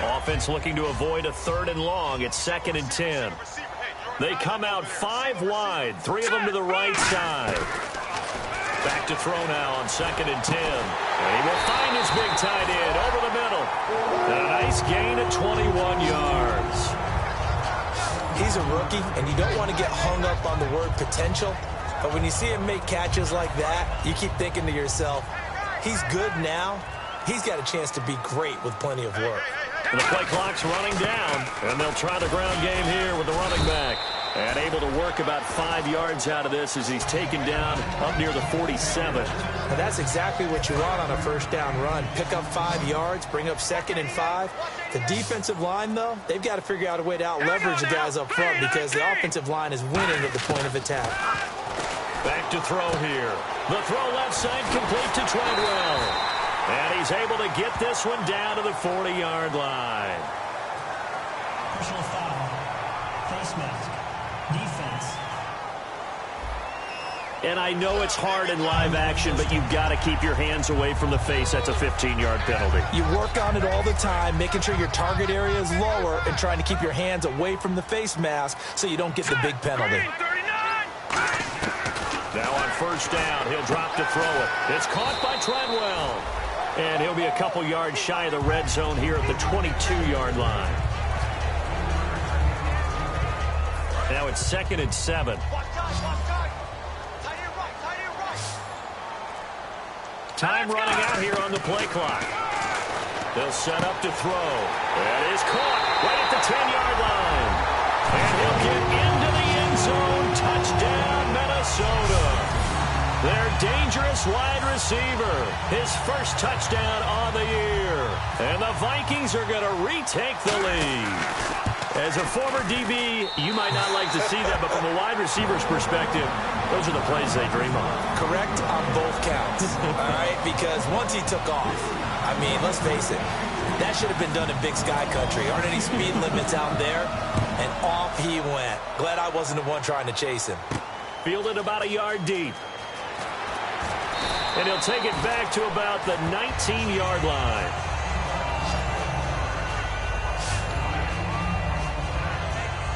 Offense looking to avoid a 3rd and long. It's 2nd and 10. They come out 5 wide. 3 of them to the right side. Back to throw now on 2nd and 10. And he will find his big tight end over the middle. And a nice gain of 21 yards. He's a rookie, and you don't want to get hung up on the word potential. But when you see him make catches like that, you keep thinking to yourself, he's good now. He's got a chance to be great with plenty of work. And the play clock's running down, and they'll try the ground game here with the running back. And able to work about 5 yards out of this as he's taken down up near the 47. Now that's exactly what you want on a first down run. Pick up 5 yards, bring up 2nd and 5. The defensive line, though, they've got to figure out a way to out-leverage the guys up front because the offensive line is winning at the point of attack. Back to throw here. The throw left side complete to Treadwell. And he's able to get this one down to the 40-yard line. Personal foul. Face mask. Defense. And I know it's hard in live action, but you've got to keep your hands away from the face. That's a 15-yard penalty. You work on it all the time, making sure your target area is lower and trying to keep your hands away from the face mask so you don't get the big penalty. Now on first down, he'll drop to throw it. It's caught by Treadwell. And he'll be a couple yards shy of the red zone here at the 22-yard line. Now it's 2nd and 7. Time running out here on the play clock. They'll set up to throw. That is caught right at the 10-yard line. And he'll get into the end zone. Touchdown, Minnesota. Their dangerous wide receiver. His first touchdown on the year. And the Vikings are going to retake the lead. As a former DB, you might not like to see that, but from a wide receiver's perspective, those are the plays they dream of. Correct on both counts, all right? Because once he took off, I mean, let's face it, that should have been done in Big Sky Country. Aren't any speed limits out there? And off he went. Glad I wasn't the one trying to chase him. Fielded about a yard deep. And he'll take it back to about the 19-yard line.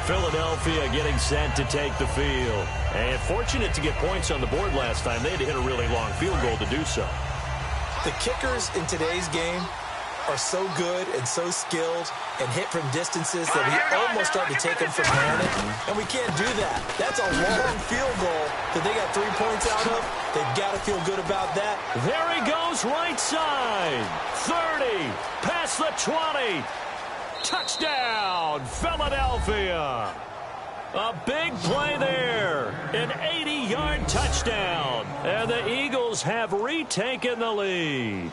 Philadelphia getting set to take the field. And fortunate to get points on the board last time. They had to hit a really long field goal to do so. The kickers in today's game are so good and so skilled and hit from distances that we almost start to take them for granted. And we can't do that. That's a long field goal that they got 3 points out of. They've got to feel good about that. There he goes, right side. 30, past the 20. Touchdown, Philadelphia. A big play there. An 80-yard touchdown. And the Eagles have retaken the lead.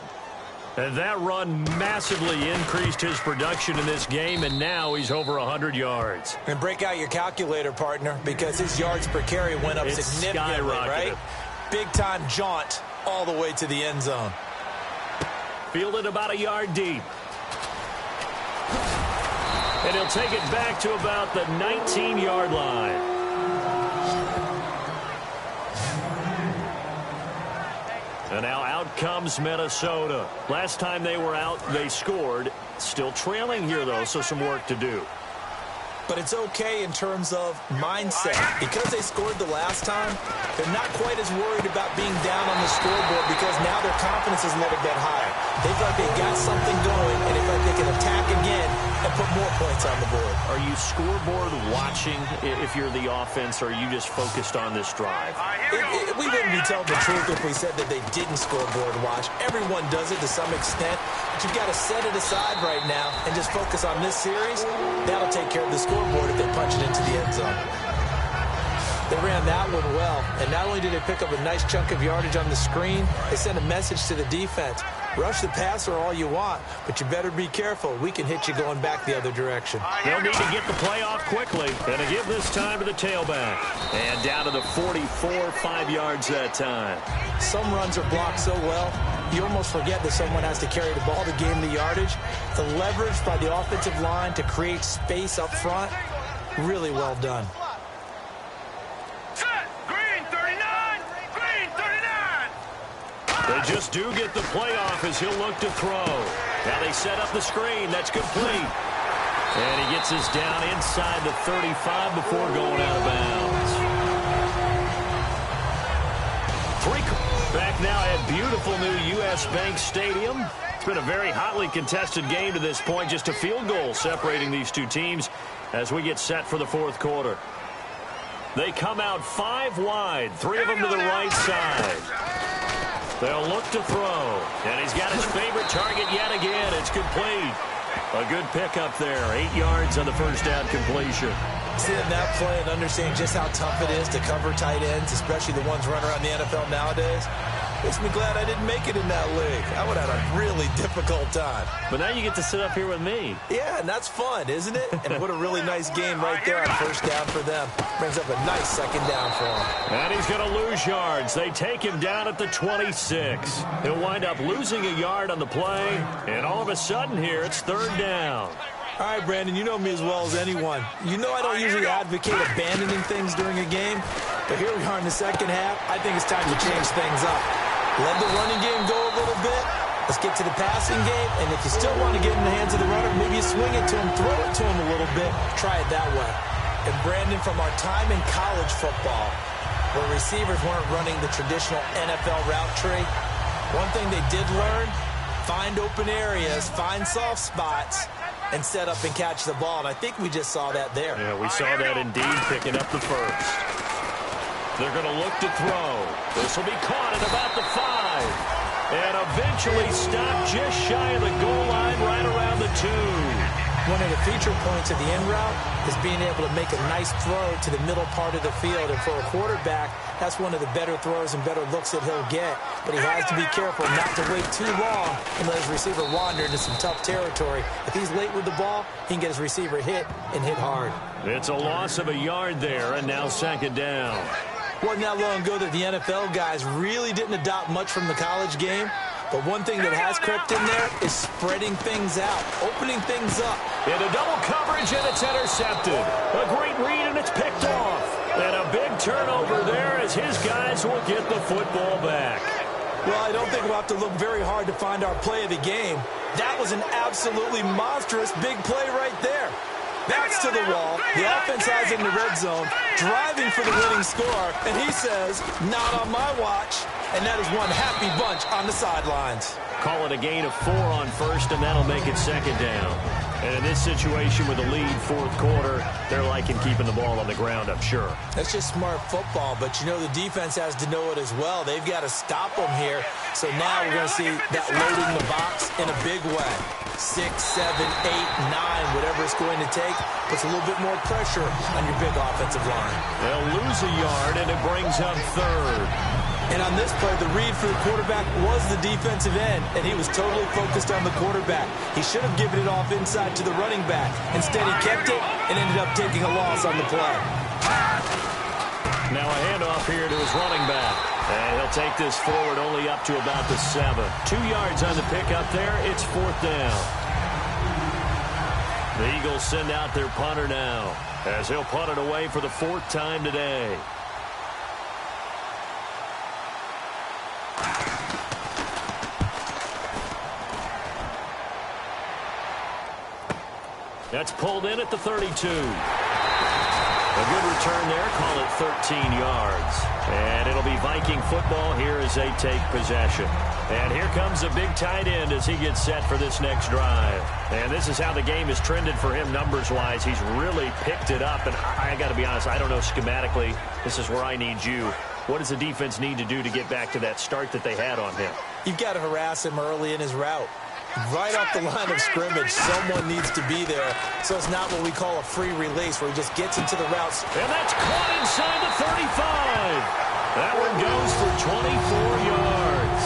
And that run massively increased his production in this game, and now he's over 100 yards. And break out your calculator, partner, because his yards per carry went up significantly, right? Big-time jaunt all the way to the end zone. Fielded about a yard deep. And he'll take it back to about the 19-yard line. And now out comes Minnesota. Last time they were out, they scored. Still trailing here, though, so some work to do. but it's okay in terms of mindset. Because they scored the last time, they're not quite as worried about being down on the scoreboard because now their confidence is a little bit higher. They feel like they got something going, and they feel like they can attack again and put more points on the board. Are you scoreboard watching if you're the offense, or are you just focused on this drive? We wouldn't be telling the truth if we said that they didn't scoreboard watch. Everyone does it to some extent, but you've got to set it aside right now and just focus on this series. That'll take care of the scoreboard if they punch it into the end zone. They ran that one well, and not only did they pick up a nice chunk of yardage on the screen, they sent a message to the defense. Rush the passer all you want, but you better be careful. We can hit you going back the other direction. They'll need to get the play off quickly, and to give this time to the tailback. And down to the 44, 5 yards that time. Some runs are blocked so well, you almost forget that someone has to carry the ball to gain the yardage. The leverage by the offensive line to create space up front, really well done. They just do get the play off as he'll look to throw. Now they set up the screen. That's complete. And he gets us down inside the 35 before going out of bounds. Back now at beautiful new U.S. Bank Stadium. It's been a very hotly contested game to this point. Just a field goal separating these two teams as we get set for the fourth quarter. They come out 5 wide, 3 of them to the right side. They'll look to throw, and he's got his favorite target yet again. It's complete. A good pickup there, 8 yards on the first down completion. Seeing that play and understanding just how tough it is to cover tight ends, especially the ones running around the NFL nowadays, makes me glad I didn't make it in that league. I would have had a really difficult time. But now you get to sit up here with me. Yeah, and that's fun, isn't it? And what a really nice game right there on first down for them. Brings up a nice second down for him. And he's going to lose yards. They take him down at the 26. He'll wind up losing a yard on the play. And all of a sudden here, it's third down. All right, Brandon, you know me as well as anyone. You know I don't usually advocate abandoning things during a game. But here we are in the second half. I think it's time to change things up. Let the running game go a little bit. Let's get to the passing game. And if you still want to get in the hands of the runner, maybe you swing it to him, throw it to him a little bit. Try it that way. And, Brandon, from our time in college football, where receivers weren't running the traditional NFL route tree, one thing they did learn, find open areas, find soft spots, and set up and catch the ball. And I think we just saw that there. Yeah, we saw that indeed, picking up the first. They're going to look to throw. This will be caught at about the 5. And eventually stopped just shy of the goal line right around the 2. One of the feature points of the end route is being able to make a nice throw to the middle part of the field. And for a quarterback, that's one of the better throws and better looks that he'll get. But he has to be careful not to wait too long and let his receiver wander into some tough territory. If he's late with the ball, he can get his receiver hit and hit hard. It's a loss of a yard there, and now second down. Wasn't that long ago that the NFL guys really didn't adopt much from the college game. But one thing that has crept in there is spreading things out, opening things up. Into double coverage, and it's intercepted. A great read, and it's picked off. And a big turnover there as his guys will get the football back. Well, I don't think we'll have to look very hard to find our play of the game. That was an absolutely monstrous big play right there. Backs to the wall. The offense has it in the red zone, driving for the winning score. And he says, not on my watch. And that is one happy bunch on the sidelines. Call it a gain of 4 on first, and that'll make it second down. And in this situation with the lead fourth quarter, they're liking keeping the ball on the ground, I'm sure. That's just smart football, but you know the defense has to know it as well. They've got to stop them here. So now we're going to see that loading the box in a big way. 6, 7, 8, 9, whatever it's going to take, puts a little bit more pressure on your big offensive line. They'll lose a yard, and it brings up third. And on this play, the read for the quarterback was the defensive end, and he was totally focused on the quarterback. He should have given it off inside to the running back. Instead, he kept it and ended up taking a loss on the play. Now a handoff here to his running back. And he'll take this forward only up to about the 7. 2 yards on the pickup there. It's fourth down. The Eagles send out their punter now as he'll punt it away for the 4th time today. That's pulled in at the 32. A good return there. Call it 13 yards. And it'll be Viking football here as they take possession. And here comes a big tight end as he gets set for this next drive. And this is how the game has trended for him numbers-wise. He's really picked it up. And I got to be honest, I don't know schematically. This is where I need you. What does the defense need to do to get back to that start that they had on him? You've got to harass him early in his route. Right off the line of scrimmage, someone needs to be there. So it's not what we call a free release where he just gets into the routes. And that's caught inside the 35. That one goes for 24 yards.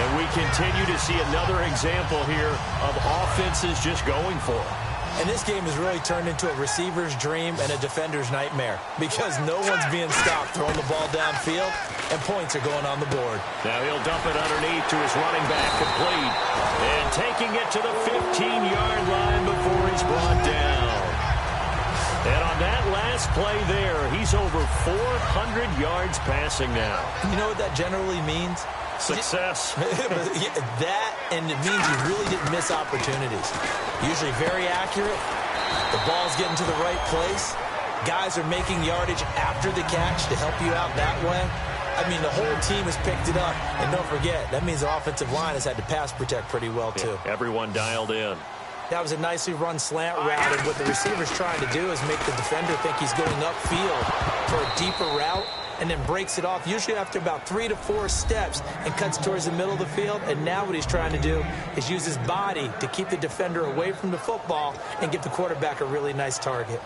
And we continue to see another example here of offenses just going for it. And this game has really turned into a receiver's dream and a defender's nightmare because no one's being stopped throwing the ball downfield, and points are going on the board. Now he'll dump it underneath to his running back, complete. And taking it to the 15-yard line before he's brought down. And on that last play there, he's over 400 yards passing now. You know what that generally means? Success. That, and it means you really didn't miss opportunities. Usually very accurate. The ball's getting to the right place. Guys are making yardage after the catch to help you out that way. I mean, the whole team has picked it up. And don't forget, that means the offensive line has had to pass protect pretty well, too. Yeah, everyone dialed in. That was a nicely run slant route, and what the receiver's trying to do is make the defender think he's going upfield for a deeper route, and then breaks it off, usually after about 3 to 4 steps, and cuts towards the middle of the field. And now what he's trying to do is use his body to keep the defender away from the football and give the quarterback a really nice target.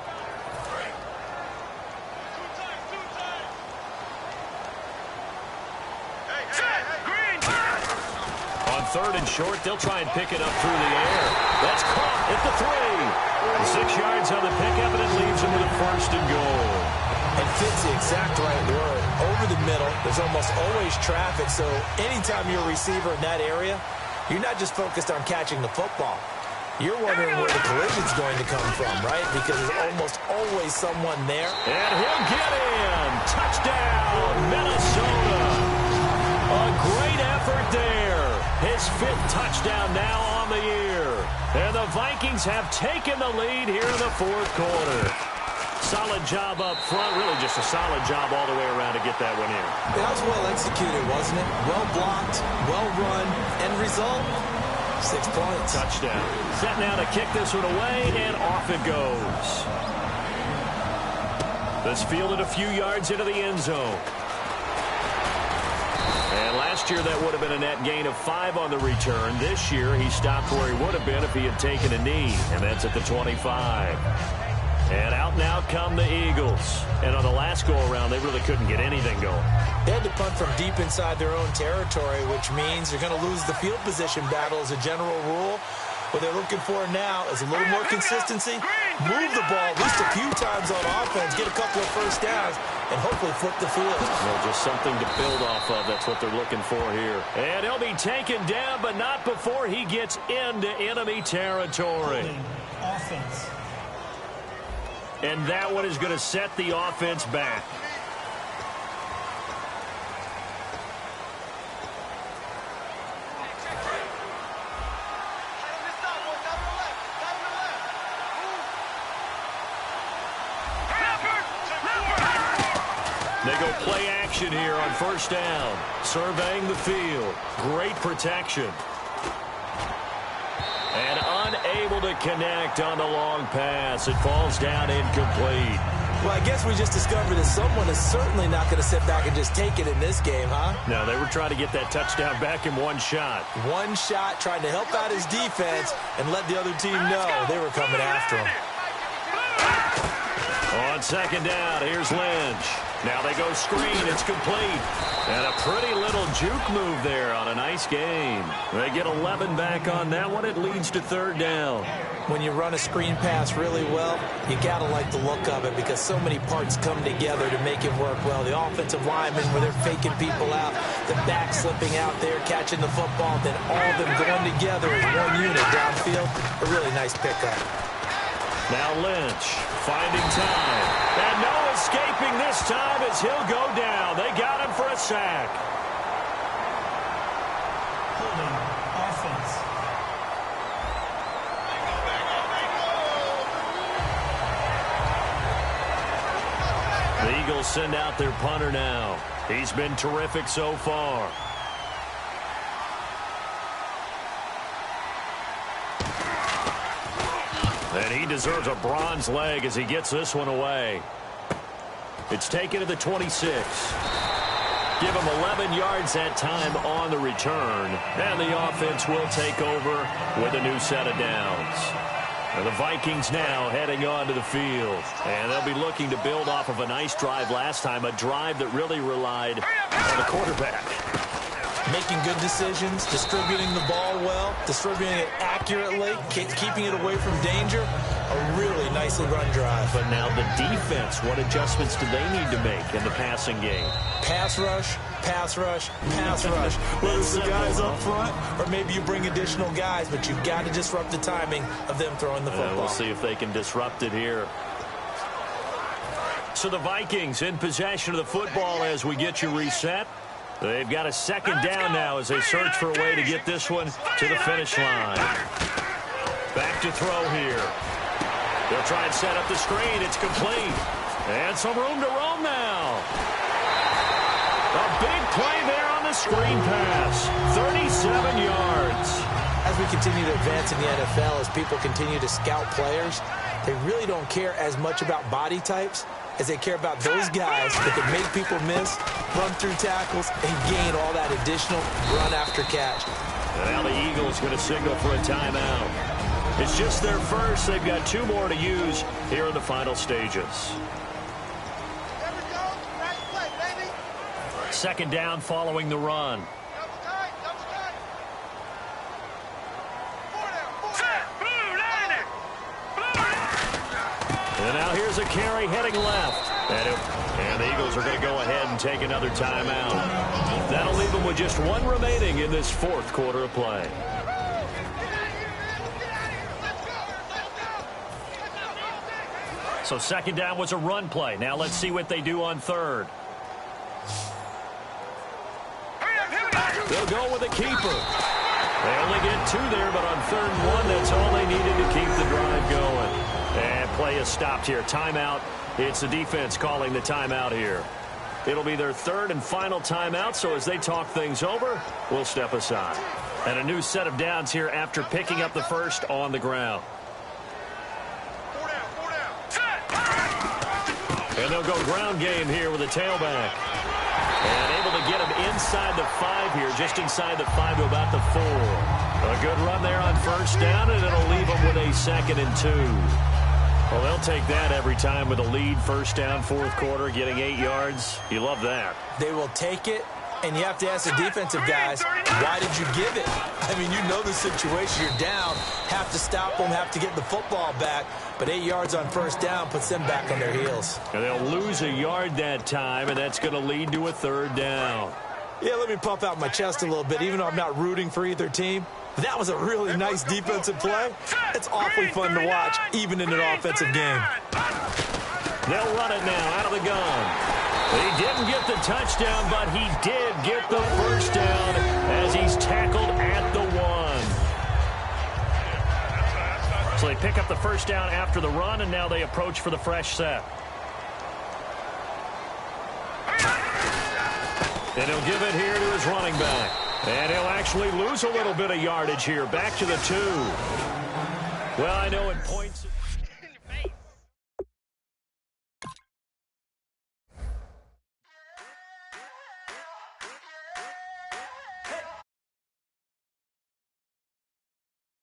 On 3rd and short, they'll try and pick it up through the air. That's caught at the 3. 6 yards on the pickup, and it leaves him with a 1st and goal. And fits the exact right word. Over the middle, there's almost always traffic, so anytime you're a receiver in that area, you're not just focused on catching the football. You're wondering where the collision's going to come from, right? Because there's almost always someone there. And he'll get in. Touchdown, Minnesota. A great effort there. His 5th touchdown now on the year. And the Vikings have taken the lead here in the 4th quarter. Solid job up front, really just a solid job all the way around to get that one in. That was well executed, wasn't it? Well blocked, well run, end result, 6 points. Touchdown. Set now to kick this one away, and off it goes. This fielded a few yards into the end zone. And last year that would have been a net gain of 5 on the return. This year he stopped where he would have been if he had taken a knee, and that's at the 25. And out and out come the Eagles. And on the last go-around, they really couldn't get anything going. They had to punt from deep inside their own territory, which means they're going to lose the field position battle as a general rule. What they're looking for now is a little more consistency, move the ball at least a few times on offense, get a couple of first downs, and hopefully flip the field. Well, just something to build off of. That's what they're looking for here. And he'll be taken down, but not before he gets into enemy territory. Offense. And that one is going to set the offense back. They go play action here on 1st down. Surveying the field. Great protection. And unable to connect on the long pass. It falls down incomplete. Well, I guess we just discovered that someone is certainly not going to sit back and just take it in this game, huh? No, they were trying to get that touchdown back in one shot. One shot, trying to help out his defense and let the other team know they were coming after him. On 2nd down, here's Lynch. Now they go screen. It's complete. And a pretty little juke move there on a nice game. They get 11 back on that one. It leads to 3rd down. When you run a screen pass really well, you got to like the look of it because so many parts come together to make it work well. The offensive linemen, where they're faking people out, the back slipping out there, catching the football, then all of them going together as one unit downfield. A really nice pickup. Now Lynch finding time. And no escaping this time as he'll go down. They got him for a sack. Holding offense. will send out their punter now. He's been terrific so far. And he deserves a bronze leg as he gets this one away. It's taken to the 26. Give him 11 yards that time on the return. And the offense will take over with a new set of downs. And the Vikings now heading onto the field. And they'll be looking to build off of a nice drive last time, a drive that really relied on the quarterback. Making good decisions, distributing the ball well, distributing it accurately, keeping it away from danger. A really nicely run drive. But now the defense, what adjustments do they need to make in the passing game? Pass rush, pass rush, pass rush. Whether it's the guys up front or maybe you bring additional guys, but you've got to disrupt the timing of them throwing the football. We'll see if they can disrupt it here. So the Vikings in possession of the football as we get you reset. They've got a second down now as they search for a way to get this one to the finish line. Back to throw here. They'll try and set up the screen. It's complete. And some room to roam now. A big play there on the screen pass. 37 yards. As we continue to advance in the NFL, as people continue to scout players, they really don't care as much about body types as they care about those guys that can make people miss, run through tackles, and gain all that additional run after catch. And now the Eagles going to signal for a timeout. It's just their first. They've got 2 more to use here in the final stages. Second down following the run. And now here's a carry heading left. And the Eagles are going to go ahead and take another timeout. That'll leave them with just 1 remaining in this 4th quarter of play. So second down was a run play. Now let's see what they do on third. They'll go with a keeper. They only get 2 there, but on 3rd and 1, that's all they needed to keep the drive going. And play is stopped here. Timeout. It's the defense calling the timeout here. It'll be their 3rd and final timeout, so as they talk things over, we'll step aside. And a new set of downs here after picking up the first on the ground. And they'll go ground game here with a tailback. And able to get him inside the 5 here, just inside the 5 to about the 4. A good run there on first down, and it'll leave them with a 2nd and 2. Well, they'll take that every time with a lead, first down, 4th quarter, getting 8 yards. You love that. They will take it, and you have to ask the defensive guys, why did you give it? I mean, you know the situation. You're down, have to stop them, have to get the football back. But 8 yards on first down puts them back on their heels. And they'll lose a yard that time, and that's going to lead to a 3rd down. Yeah, let me puff out my chest a little bit, even though I'm not rooting for either team. That was a really nice defensive play. It's awfully fun to watch, even in an offensive game. They'll run it now out of the gun. He didn't get the touchdown, but he did get the first down as he's tackled at the 1. So they pick up the first down after the run, and now they approach for the fresh set. And he'll give it here to his running back. And he'll actually lose a little bit of yardage here. Back to the 2. Well, I know it points.